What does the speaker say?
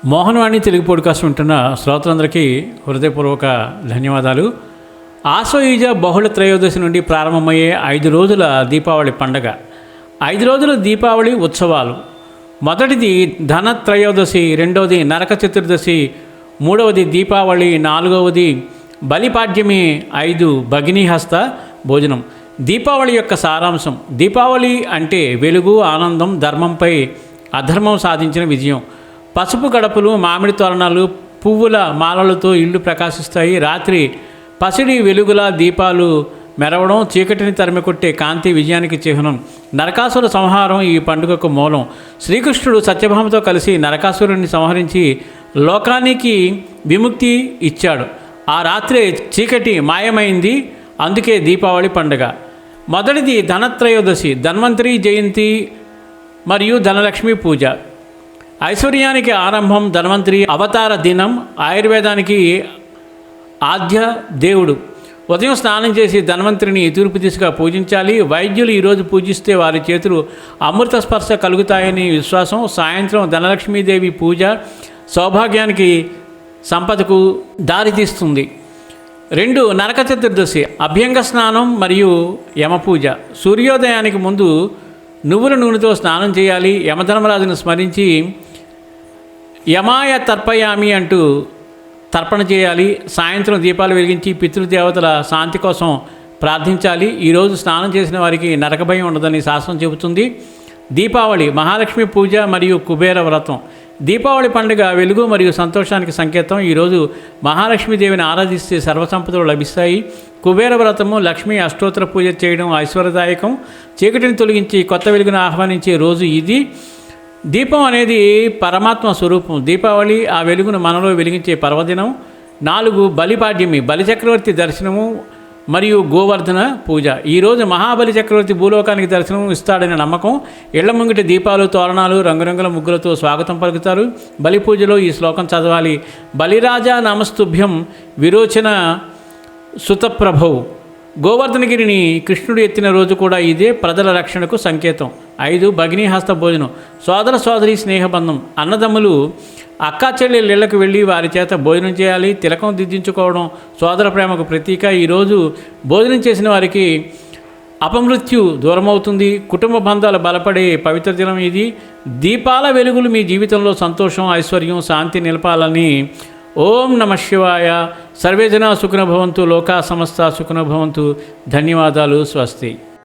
Mohanavani Telugu podcast ఉంటున్న శ్రోతలందరికీ హృదయపూర్వక ధన్యవాదాలు. ఆశ్వయుజ బహుళ త్రయోదశి నుండి ప్రారంభమయ్యే 5 రోజుల దీపావళి పండగ. 5 రోజుల దీపావళి ఉత్సవాలు. మొదటిది ధన త్రయోదశి, రెండవది నరక చతుర్దశి, మూడవది దీపావళి, నాలుగవది బలిపాడ్యమి, 5 భగినీహస్త భోజనం. దీపావళి యొక్క సారాంశం. దీపావళి అంటే వెలుగు, ఆనందం, ధర్మంపై అధర్మం సాధించిన విజయం. పసుపు గడపలు, మామిడి తోరణాలు, పువ్వుల మాలలతో ఇళ్ళు ప్రకాశిస్తాయి. రాత్రి పసిడి వెలుగుల దీపాలు మెరవడం చీకటిని తరిమికొట్టే కాంతి విజయానికి చిహ్నం. నరకాసుర సంహారం ఈ పండుగకు మూలం. శ్రీకృష్ణుడు సత్యభామతో కలిసి నరకాసురుడిని సంహరించి లోకానికి విముక్తి ఇచ్చాడు. ఆ రాత్రే చీకటి మాయమైంది. అందుకే దీపావళి పండుగ. మొదటిది ధనత్రయోదశి, ధన్వంతరి జయంతి మరియు ధనలక్ష్మి పూజ. ఐశ్వర్యానికి ఆరంభం ధన్వంతరి అవతార దినం. ఆయుర్వేదానికి ఆద్య దేవుడు. ఉదయం స్నానం చేసి ధన్వంతరిని తూర్పు దిశగా పూజించాలి. వైద్యులు ఈరోజు పూజిస్తే వారి చేతులు అమృత స్పర్శ కలుగుతాయని విశ్వాసం. సాయంత్రం ధనలక్ష్మీదేవి పూజ సౌభాగ్యానికి, సంపదకు దారితీస్తుంది. 2 నరక చతుర్దశి, అభ్యంగ స్నానం మరియు యమపూజ. సూర్యోదయానికి ముందు నువ్వుల నూనెతో స్నానం చేయాలి. యమధర్మరాజును స్మరించి యమాయ తర్పయామి అంటూ తర్పణ చేయాలి. సాయంత్రం దీపాలు వెలిగించి పితృదేవతల శాంతి కోసం ప్రార్థించాలి. ఈరోజు స్నానం చేసిన వారికి నరక భయం ఉండదని శాస్త్రం చెబుతుంది. దీపావళి మహాలక్ష్మి పూజ మరియు కుబేర వ్రతం. దీపావళి పండుగ వెలుగు మరియు సంతోషానికి సంకేతం. ఈరోజు మహాలక్ష్మీదేవిని ఆరాధిస్తే సర్వసంపదలు లభిస్తాయి. కుబేర వ్రతము, లక్ష్మీ అష్టోత్తర పూజ చేయడం ఐశ్వర్యదాయకం. చీకటిని తొలగించి కొత్త వెలుగును ఆహ్వానించే రోజు ఇది. దీపం అనేది పరమాత్మ స్వరూపం. దీపావళి ఆ వెలుగును మనలో వెలిగించే పర్వదినం. 4 బలిపాడ్యమి, బలిచక్రవర్తి దర్శనము మరియు గోవర్ధన పూజ. ఈరోజు మహాబలి చక్రవర్తి భూలోకానికి దర్శనం ఇస్తాడనే నమ్మకం. ఇళ్ల ముంగిట దీపాలు, తోరణాలు, రంగురంగుల ముగ్గులతో స్వాగతం పలుకుతారు. బలి పూజలో ఈ శ్లోకం చదవాలి. బలిరాజా నమస్తుభ్యం విరోచన సుతప్రభౌ. గోవర్ధనగిరిని కృష్ణుడు ఎత్తిన రోజు కూడా ఇదే. ప్రజల రక్షణకు సంకేతం. 5 భగినీహస్త భోజనం. సోదర సోదరి స్నేహబంధం. అన్నదమ్ములు అక్కా చెల్లెళ్ళ ఇళ్లకు వెళ్ళి వారి చేత భోజనం చేయాలి. తిలకం దిద్దించుకోవడం సోదర ప్రేమకు ప్రతీక. ఈరోజు భోజనం చేసిన వారికి అపమృత్యు దూరమవుతుంది. కుటుంబ బంధాలు బలపడే పవిత్ర దినం ఇది. దీపాల వెలుగులు మీ జీవితంలో సంతోషం, ఐశ్వర్యం, శాంతి నిలపాలని. ఓం నమః శివాయ. సర్వే జనా సుఖినో భవంతు. లోకా సమస్త సుఖినో భవంతు. ధన్యవాదాలు. స్వస్తి.